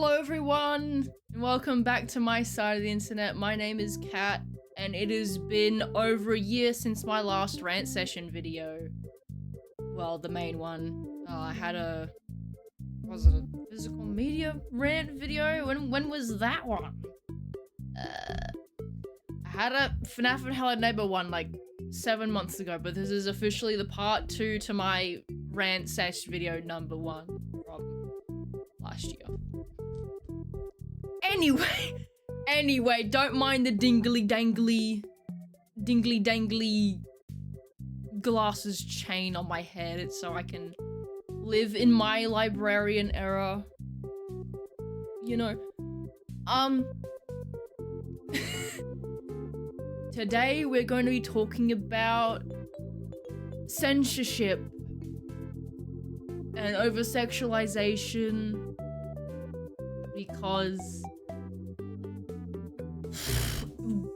Hello everyone, and welcome back to my side of the internet. My name is Kat, and it has been over a year since my last rant session video. Well, the main one. I had was it a physical media rant video? When was that one? I had a FNAF and Hello Neighbor one like 7 months ago, but this is officially the part 2 to my rant sesh video number 1 from last year. Anyway, don't mind the dingly dangly glasses chain on my head. It's so I can live in my librarian era. You know. Today we're going to be talking about censorship and over-sexualization because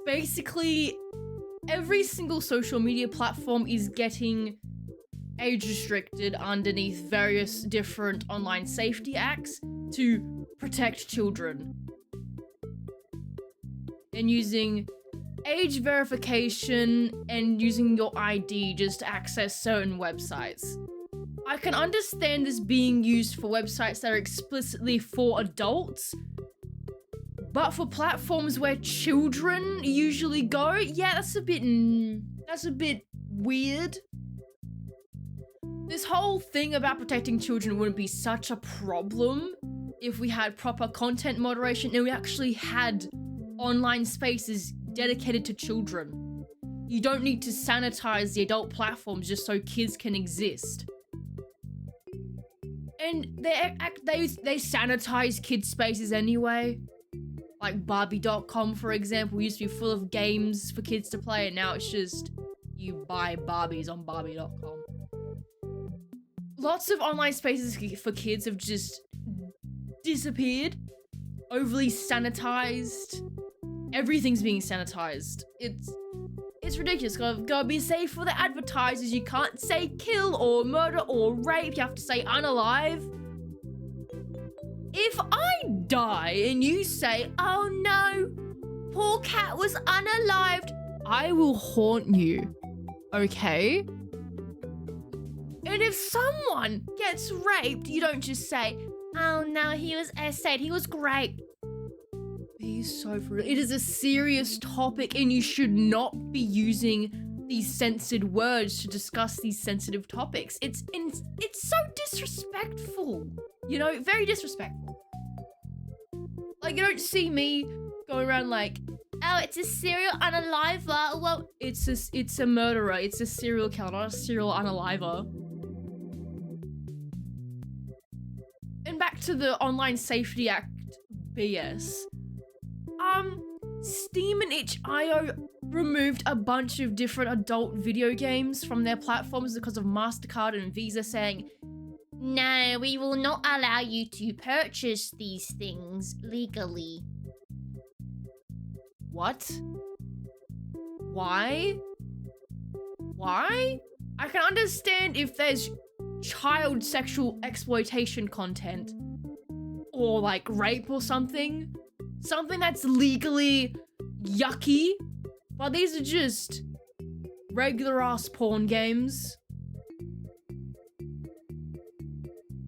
basically every single social media platform is getting age restricted underneath various different online safety acts to protect children and using age verification and using your ID just to access certain websites. I can understand this being used for websites that are explicitly for adults, but for platforms where children usually go, yeah, that's a bit weird. This whole thing about protecting children wouldn't be such a problem if we had proper content moderation and we actually had online spaces dedicated to children. You don't need to sanitize the adult platforms just so kids can exist. And they sanitize kids' spaces anyway. Like Barbie.com, for example, used to be full of games for kids to play, and now it's just you buy Barbies on Barbie.com. Lots of online spaces for kids have just disappeared. Overly sanitized. Everything's being sanitized. It's ridiculous. Gotta be safe for the advertisers. You can't say kill or murder or rape. You have to say unalive. If I die and you say, oh no, poor cat was unalived, I will haunt you. Okay? And if someone gets raped, you don't just say, oh no, he was essayed, he was great. Be so for real. It is a serious topic and you should not be using these censored words to discuss these sensitive topics. It's so disrespectful. You know, very disrespectful. Like, you don't see me going around like, oh, it's a serial unaliver. Well, it's a murderer. It's a serial killer, not a serial unaliver. And back to the Online Safety Act BS. Steam and itch.io removed a bunch of different adult video games from their platforms because of MasterCard and Visa saying, no, we will not allow you to purchase these things legally. What? Why? Why? I can understand if there's child sexual exploitation content or like rape or something that's legally yucky, but these are just regular ass porn games.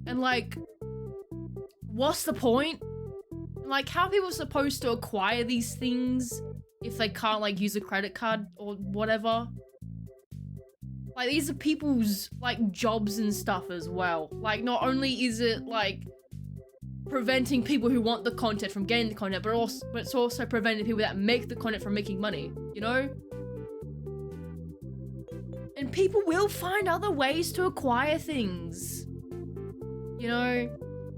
And like, what's the point? Like, how are people supposed to acquire these things if they can't like use a credit card or whatever? Like, these are people's like jobs and stuff as well. Like, not only is it like preventing people who want the content from getting the content, but it's also preventing people that make the content from making money, you know? And people will find other ways to acquire things. You know,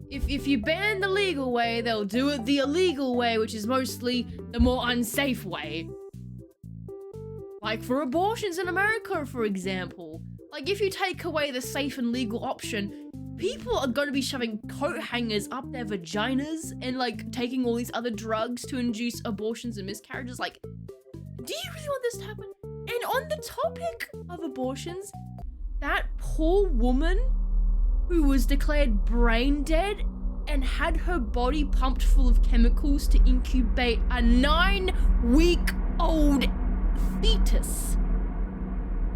if you ban the legal way, they'll do it the illegal way, which is mostly the more unsafe way. Like for abortions in America, for example. Like, if you take away the safe and legal option, people are going to be shoving coat hangers up their vaginas and like taking all these other drugs to induce abortions and miscarriages. Like, do you really want this to happen? And on the topic of abortions, that poor woman who was declared brain dead and had her body pumped full of chemicals to incubate a 9-week-old fetus.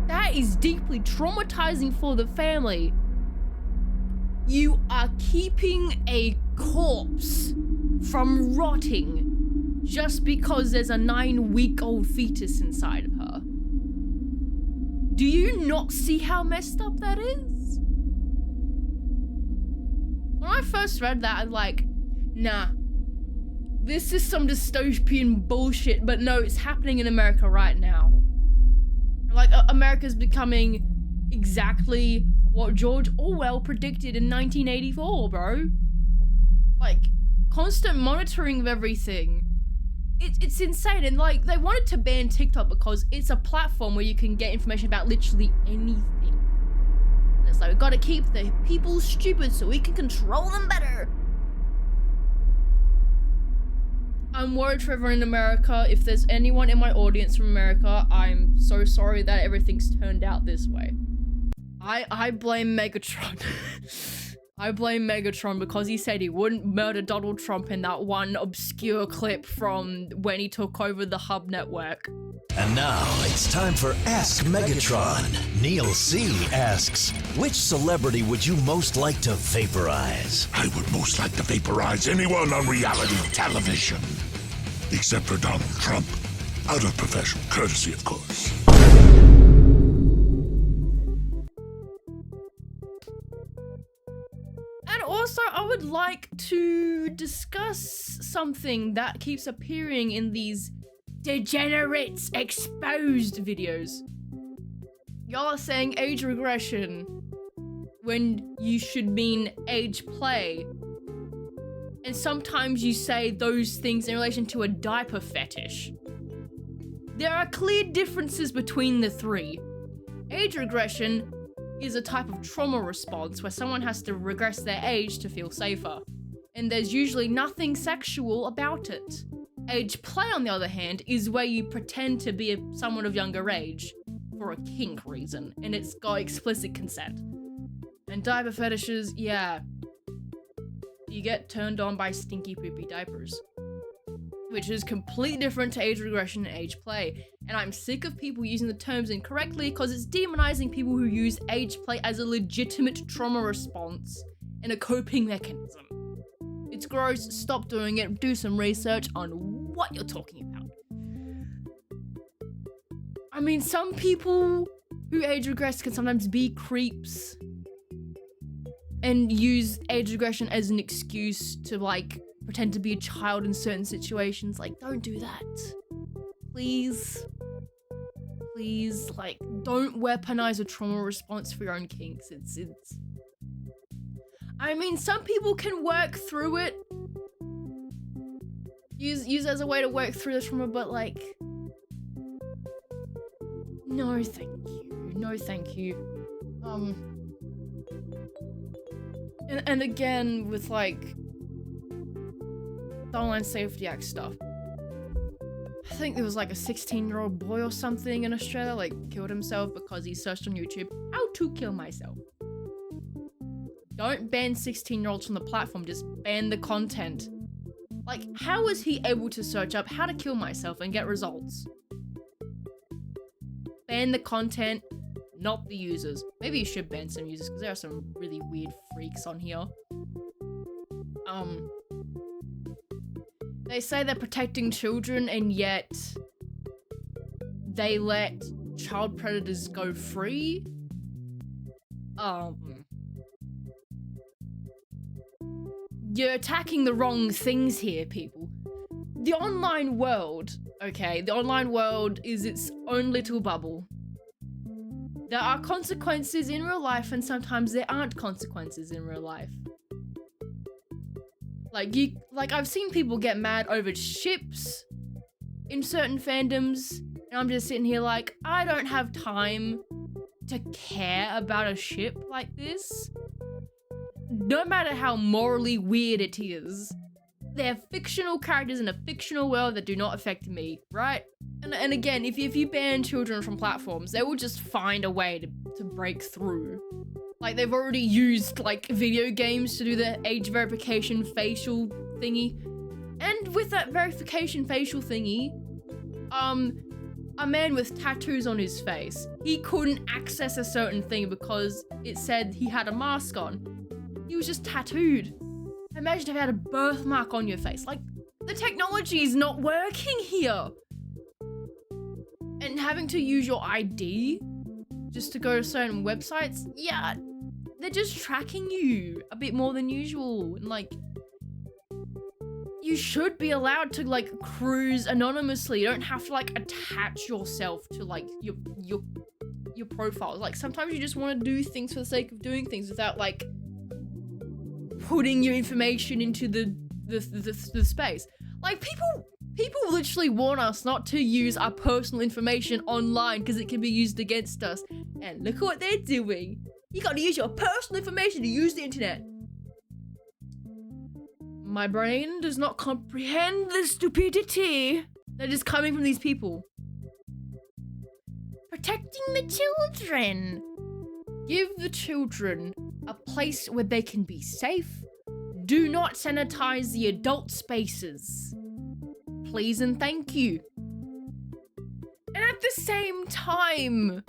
That is deeply traumatizing for the family. You are keeping a corpse from rotting just because there's a 9-week-old fetus inside of her. Do you not see how messed up that is? When I first read that, I'm like, nah, this is some dystopian bullshit, but no, it's happening in America right now. Like, America's becoming exactly what George Orwell predicted in 1984, bro. Like, constant monitoring of everything. It's insane, and like, they wanted to ban TikTok because it's a platform where you can get information about literally anything. And it's like, we've got to keep the people stupid so we can control them better. I'm worried for everyone in America. If there's anyone in my audience from America, I'm so sorry that everything's turned out this way. I blame Megatron. I blame Megatron because he said he wouldn't murder Donald Trump in that one obscure clip from when he took over the Hub network. And now it's time for Ask Megatron. Neil C. asks, which celebrity would you most like to vaporize? I would most like to vaporize anyone on reality television. Except for Donald Trump. Out of professional courtesy, of course. And also, I would like to discuss something that keeps appearing in these degenerates exposed videos. Y'all are saying age regression when you should mean age play. And sometimes you say those things in relation to a diaper fetish. There are clear differences between the three. Age regression is a type of trauma response where someone has to regress their age to feel safer. And there's usually nothing sexual about it. Age play, on the other hand, is where you pretend to be someone of younger age for a kink reason, and it's got explicit consent. And diaper fetishes, yeah, you get turned on by stinky poopy diapers, which is completely different to age regression and age play. And I'm sick of people using the terms incorrectly because it's demonizing people who use age play as a legitimate trauma response and a coping mechanism. It's gross, stop doing it, do some research on what you're talking about. I mean, some people who age regress can sometimes be creeps and use age regression as an excuse to, like, pretend to be a child in certain situations. Like, don't do that. Please. Please, like, don't weaponize a trauma response for your own kinks. It's... I mean, some people can work through it. Use as a way to work through the trauma, but, like... No, thank you. No, thank you. And again, with, like, the Online Safety Act stuff. I think there was like a 16-year-old boy or something in Australia, like, killed himself because he searched on YouTube, how to kill myself. Don't ban 16-year-olds from the platform, just ban the content. Like, how was he able to search up how to kill myself and get results? Ban the content, not the users. Maybe you should ban some users because there are some really weird freaks on here. They say they're protecting children and yet they let child predators go free. You're attacking the wrong things here, people. The online world, okay, the online world is its own little bubble. There are consequences in real life and sometimes there aren't consequences in real life. Like, I've seen people get mad over ships in certain fandoms, and I'm just sitting here like, I don't have time to care about a ship like this. No matter how morally weird it is, they're fictional characters in a fictional world that do not affect me, right? And again, if you ban children from platforms, they will just find a way to break through. Like they've already used like video games to do the age verification facial thingy. And with that verification facial thingy, a man with tattoos on his face, he couldn't access a certain thing because it said he had a mask on. He was just tattooed. Imagine if you had a birthmark on your face. Like, the technology is not working here. And having to use your ID just to go to certain websites, yeah, they're just tracking you a bit more than usual. And like, you should be allowed to like cruise anonymously. You don't have to like attach yourself to like your profile. Like sometimes you just want to do things for the sake of doing things without like putting your information into the space. Like people literally warn us not to use our personal information online because it can be used against us. And look at what they're doing. You gotta use your personal information to use the internet. My brain does not comprehend the stupidity that is coming from these people. Protecting the children. Give the children a place where they can be safe. Do not sanitize the adult spaces. Please and thank you. And at the same time,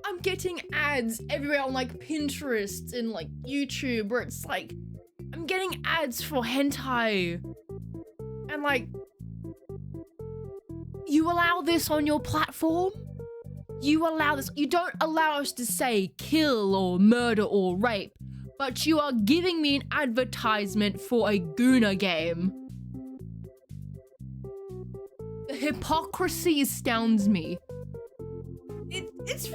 I'm getting ads everywhere on like Pinterest and like YouTube where it's like, I'm getting ads for hentai. And like, you allow this on your platform? You allow this. You don't allow us to say kill or murder or rape, but you are giving me an advertisement for a Guna game. The hypocrisy astounds me. It's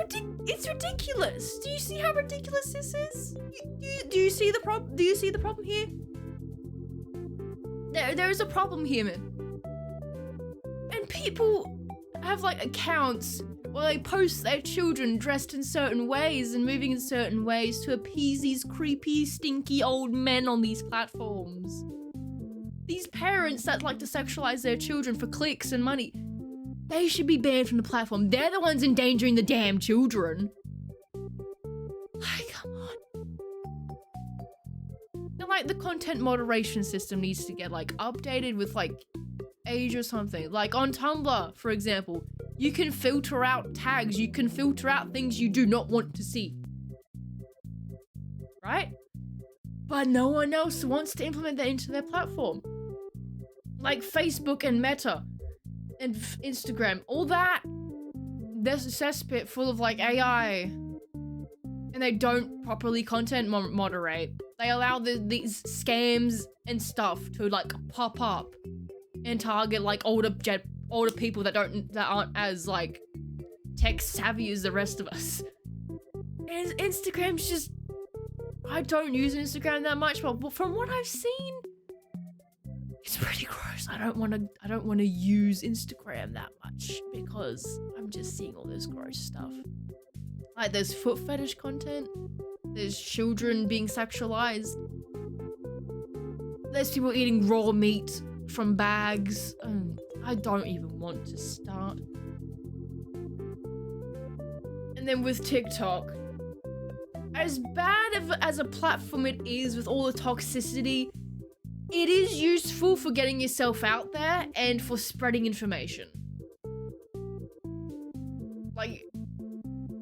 ridiculous. Do you see how ridiculous this is? Do you see the problem? Do you see the problem here? There is a problem here, man. And people have like accounts where they post their children dressed in certain ways and moving in certain ways to appease these creepy, stinky old men on these platforms. These parents that like to sexualize their children for clicks and money, they should be banned from the platform. They're the ones endangering the damn children. Like, come on. And like the content moderation system needs to get like updated with like age or something. Like on Tumblr, for example, you can filter out tags. You can filter out things you do not want to see. Right? But no one else wants to implement that into their platform. Like Facebook and Meta and Instagram, all that, there's a cesspit full of like AI, and they don't properly content moderate. They allow these scams and stuff to like pop up and target like older people that aren't as like tech savvy as the rest of us. And Instagram's just, I don't use Instagram that much, but from what I've seen, it's pretty gross. I don't want to use Instagram that much because I'm just seeing all this gross stuff. Like there's foot fetish content, there's children being sexualized, there's people eating raw meat from bags. I don't even want to start. And then with TikTok, as bad as a platform it is with all the toxicity, it is useful for getting yourself out there and for spreading information. Like,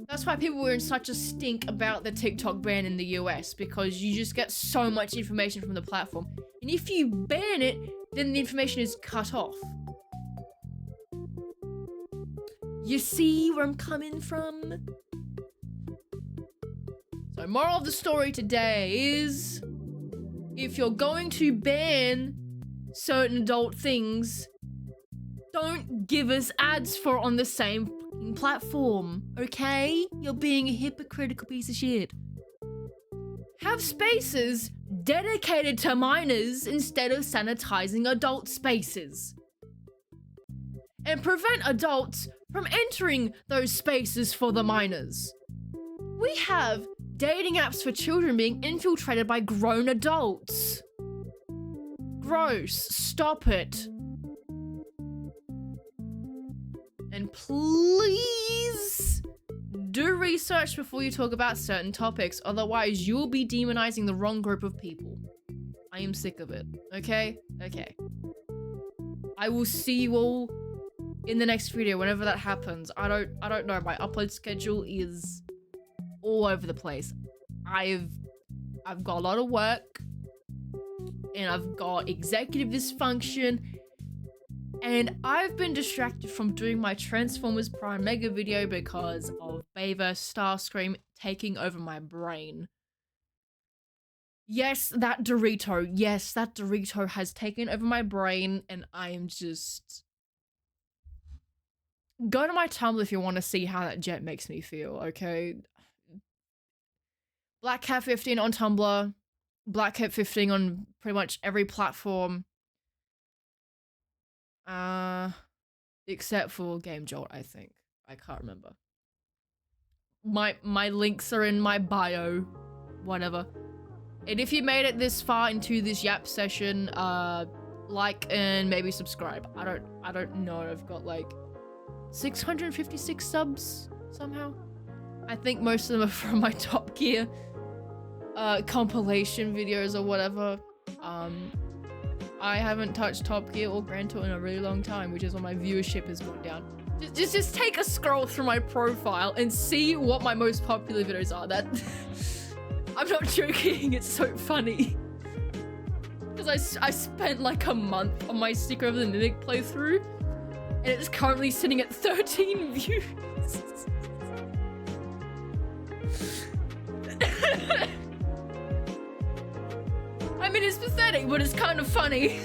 that's why people were in such a stink about the TikTok ban in the US, because you just get so much information from the platform. And if you ban it, then the information is cut off. You see where I'm coming from? So, moral of the story today is, if you're going to ban certain adult things, don't give us ads for on the same fucking platform, okay? You're being a hypocritical piece of shit. Have spaces dedicated to minors instead of sanitizing adult spaces. And prevent adults from entering those spaces for the minors. We have dating apps for children being infiltrated by grown adults. Gross. Stop it. And please Do research before you talk about certain topics, otherwise you'll be demonizing the wrong group of people. I am sick of it, okay? Okay. I will see you all in the next video, whenever that happens. I don't know, my upload schedule is all over the place. I've got a lot of work, and I've got executive dysfunction, and I've been distracted from doing my Transformers Prime Mega video because of Bay vs. Starscream taking over my brain. Yes, that Dorito has taken over my brain, and I am just... Go to my Tumblr if you want to see how that jet makes me feel, okay? Black Cat 15 on Tumblr, Black Cat 15 on pretty much every platform. Except for Game Jolt, I think. I can't remember. My links are in my bio, whatever. And if you made it this far into this Yap session, like and maybe subscribe. I don't know. I've got like 656 subs somehow. I think most of them are from my Top Gear compilation videos or whatever. I haven't touched Top Gear or Gran Tour in a really long time, which is why my viewership has gone down. Just take a scroll through my profile and see what my most popular videos are. That I'm not joking, it's so funny. Because I spent like a month on my Secret of the Mimic playthrough, and it's currently sitting at 13 views. I mean, it's pathetic, but it's kind of funny.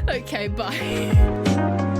Okay, bye.